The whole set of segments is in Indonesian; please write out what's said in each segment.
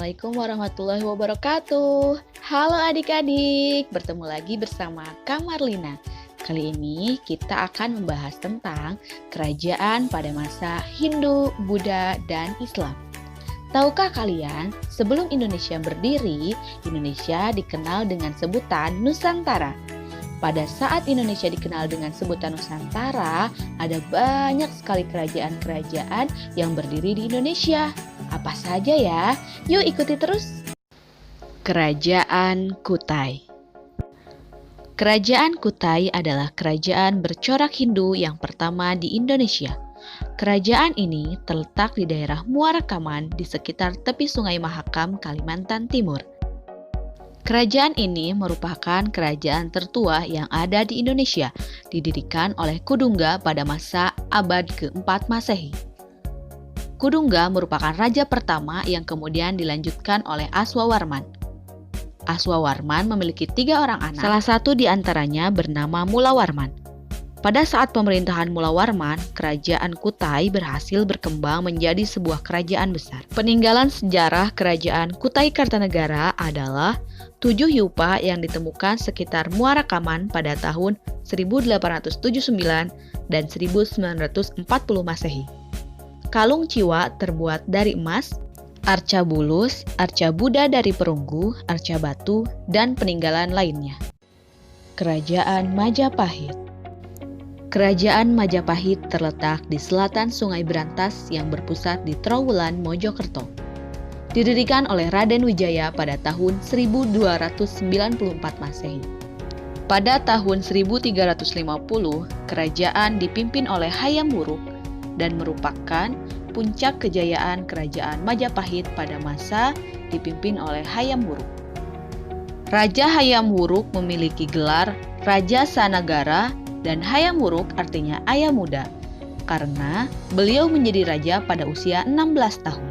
Assalamualaikum warahmatullahi wabarakatuh. Halo adik-adik, bertemu lagi bersama Kak Marlina. Kali ini kita akan membahas tentang kerajaan pada masa Hindu, Buddha, dan Islam. Tahukah kalian, sebelum Indonesia berdiri, Indonesia dikenal dengan sebutan Nusantara. Pada saat Indonesia dikenal dengan sebutan Nusantara, ada banyak sekali kerajaan-kerajaan yang berdiri di Indonesia. Apa saja ya? Yuk ikuti terus. Kerajaan Kutai. Kerajaan Kutai adalah kerajaan bercorak Hindu yang pertama di Indonesia. Kerajaan ini terletak di daerah Muara Kaman di sekitar tepi Sungai Mahakam, Kalimantan Timur. Kerajaan ini merupakan kerajaan tertua yang ada di Indonesia, didirikan oleh Kudungga pada masa abad ke-4 Masehi. Kudungga merupakan raja pertama yang kemudian dilanjutkan oleh Aswawarman. Aswawarman memiliki 3 orang anak, salah satu di antaranya bernama Mulawarman. Pada saat pemerintahan Mulawarman, kerajaan Kutai berhasil berkembang menjadi sebuah kerajaan besar. Peninggalan sejarah kerajaan Kutai Kartanegara adalah 7 yupa yang ditemukan sekitar Muara Kaman pada tahun 1879 dan 1940 Masehi. Kalung Ciwa terbuat dari emas, arca bulus, arca Buddha dari perunggu, arca batu, dan peninggalan lainnya. Kerajaan Majapahit. Kerajaan Majapahit terletak di selatan Sungai Berantas yang berpusat di Trowulan, Mojokerto. Didirikan oleh Raden Wijaya pada tahun 1294 Masehi. Pada tahun 1350, kerajaan dipimpin oleh Hayam Wuruk dan merupakan puncak kejayaan kerajaan Majapahit pada masa dipimpin oleh Hayam Wuruk. Raja Hayam Wuruk memiliki gelar Raja Sanagara dan Hayam Wuruk artinya ayah muda karena beliau menjadi raja pada usia 16 tahun.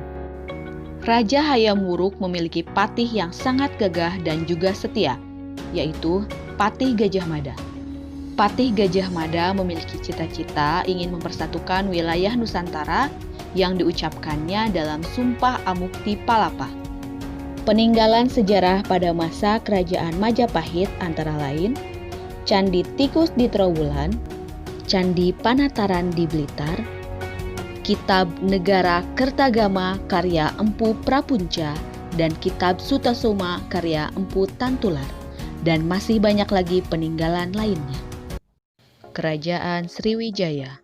Raja Hayam Wuruk memiliki patih yang sangat gagah dan juga setia, yaitu Patih Gajah Mada. Patih Gajah Mada memiliki cita-cita ingin mempersatukan wilayah Nusantara yang diucapkannya dalam Sumpah Amukti Palapa. Peninggalan sejarah pada masa kerajaan Majapahit antara lain Candi Tikus di Trowulan, Candi Panataran di Blitar, Kitab Negara Kertagama karya Empu Prapunca, dan Kitab Sutasoma karya Empu Tantular, dan masih banyak lagi peninggalan lainnya. Kerajaan Sriwijaya.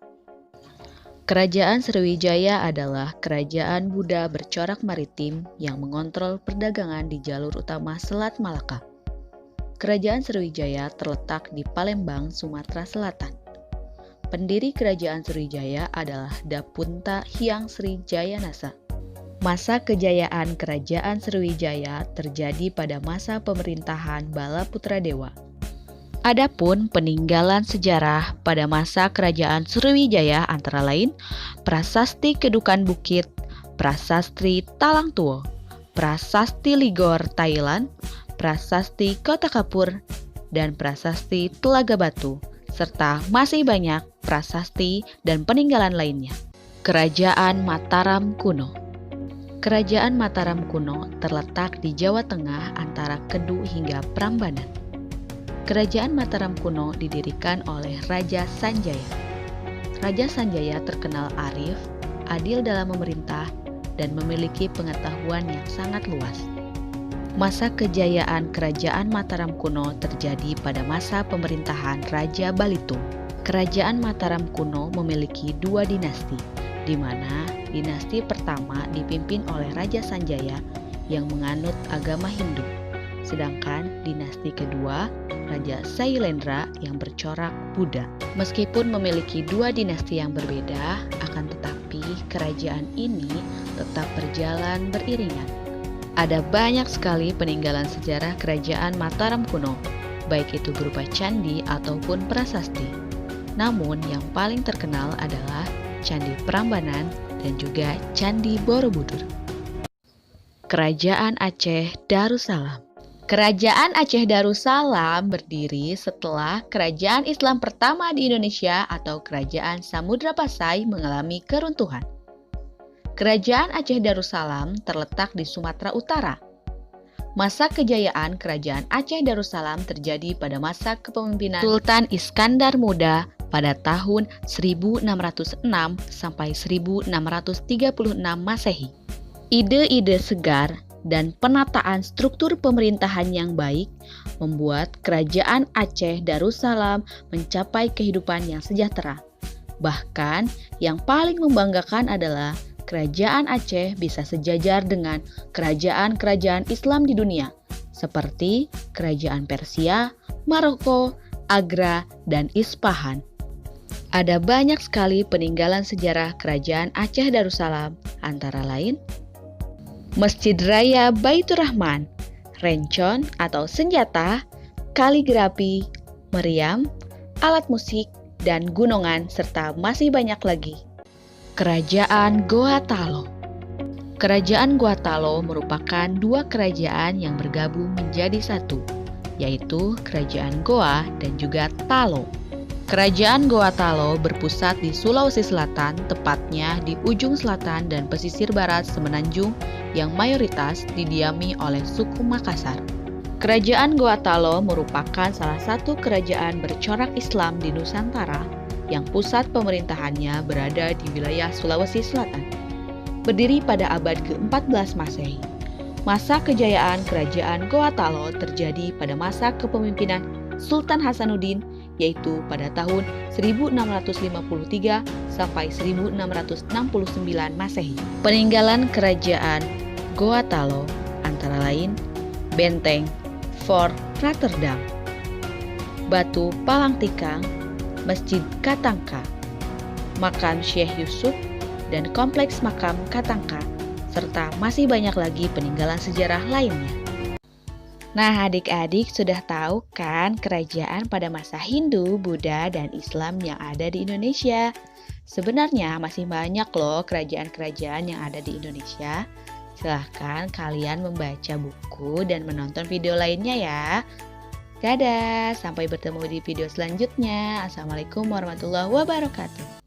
Kerajaan Sriwijaya adalah kerajaan Buddha bercorak maritim yang mengontrol perdagangan di jalur utama Selat Malaka. Kerajaan Sriwijaya terletak di Palembang, Sumatera Selatan. Pendiri kerajaan Sriwijaya adalah Dapunta Hyang Sri Jayanasa. Masa kejayaan kerajaan Sriwijaya terjadi pada masa pemerintahan Bala Putra Dewa. Adapun peninggalan sejarah pada masa kerajaan Sriwijaya antara lain Prasasti Kedukan Bukit, Prasasti Talang Tuo, Prasasti Ligor Thailand, Prasasti Kota Kapur, dan Prasasti Telaga Batu, serta masih banyak prasasti dan peninggalan lainnya. Kerajaan Mataram Kuno. Kerajaan Mataram kuno terletak di Jawa Tengah antara Kedu hingga Prambanan. Kerajaan Mataram kuno didirikan oleh Raja Sanjaya. Raja Sanjaya terkenal arif, adil dalam memerintah, dan memiliki pengetahuan yang sangat luas. Masa kejayaan kerajaan Mataram kuno terjadi pada masa pemerintahan Raja Balitung. Kerajaan Mataram kuno memiliki 2 dinasti, di mana dinasti pertama dipimpin oleh Raja Sanjaya yang menganut agama Hindu, sedangkan dinasti kedua Raja Sailendra yang bercorak Buddha. Meskipun memiliki 2 dinasti yang berbeda, akan tetapi kerajaan ini tetap berjalan beriringan. Ada banyak sekali peninggalan sejarah kerajaan Mataram kuno, baik itu berupa candi ataupun prasasti. Namun yang paling terkenal adalah Candi Prambanan dan juga Candi Borobudur. Kerajaan Aceh Darussalam. Kerajaan Aceh Darussalam berdiri setelah kerajaan Islam pertama di Indonesia atau Kerajaan Samudra Pasai mengalami keruntuhan. Kerajaan Aceh Darussalam terletak di Sumatera Utara. Masa kejayaan Kerajaan Aceh Darussalam terjadi pada masa kepemimpinan Sultan Iskandar Muda pada tahun 1606 sampai 1636 Masehi. Ide-ide segar dan penataan struktur pemerintahan yang baik membuat Kerajaan Aceh Darussalam mencapai kehidupan yang sejahtera. Bahkan, yang paling membanggakan adalah Kerajaan Aceh bisa sejajar dengan kerajaan-kerajaan Islam di dunia, seperti Kerajaan Persia, Maroko, Agra, dan Ispahan. Ada banyak sekali peninggalan sejarah Kerajaan Aceh Darussalam, antara lain Masjid Raya Baitur Rahman, rencon atau senjata, kaligrafi, meriam, alat musik, dan gunungan, serta masih banyak lagi. Kerajaan Goa Talo. Kerajaan Goa Talo merupakan dua kerajaan yang bergabung menjadi satu, yaitu Kerajaan Goa dan juga Talo. Kerajaan Goa Talo berpusat di Sulawesi Selatan, tepatnya di ujung selatan dan pesisir barat Semenanjung yang mayoritas didiami oleh suku Makassar. Kerajaan Goa Talo merupakan salah satu kerajaan bercorak Islam di Nusantara yang pusat pemerintahannya berada di wilayah Sulawesi Selatan. Berdiri pada abad ke-14 Masehi. Masa kejayaan Kerajaan Goa Talo terjadi pada masa kepemimpinan Sultan Hasanuddin, yaitu pada tahun 1653 sampai 1669 Masehi. Peninggalan Kerajaan Goa Talo antara lain Benteng Fort Rotterdam, Batu Palang Tikang, Masjid Katangka, Makam Syekh Yusuf, dan Kompleks Makam Katangka, serta masih banyak lagi peninggalan sejarah lainnya. Nah, adik-adik sudah tahu kan kerajaan pada masa Hindu, Buddha, dan Islam yang ada di Indonesia? Sebenarnya masih banyak loh kerajaan-kerajaan yang ada di Indonesia. Silahkan kalian membaca buku dan menonton video lainnya ya. Dadah, sampai bertemu di video selanjutnya. Assalamualaikum warahmatullahi wabarakatuh.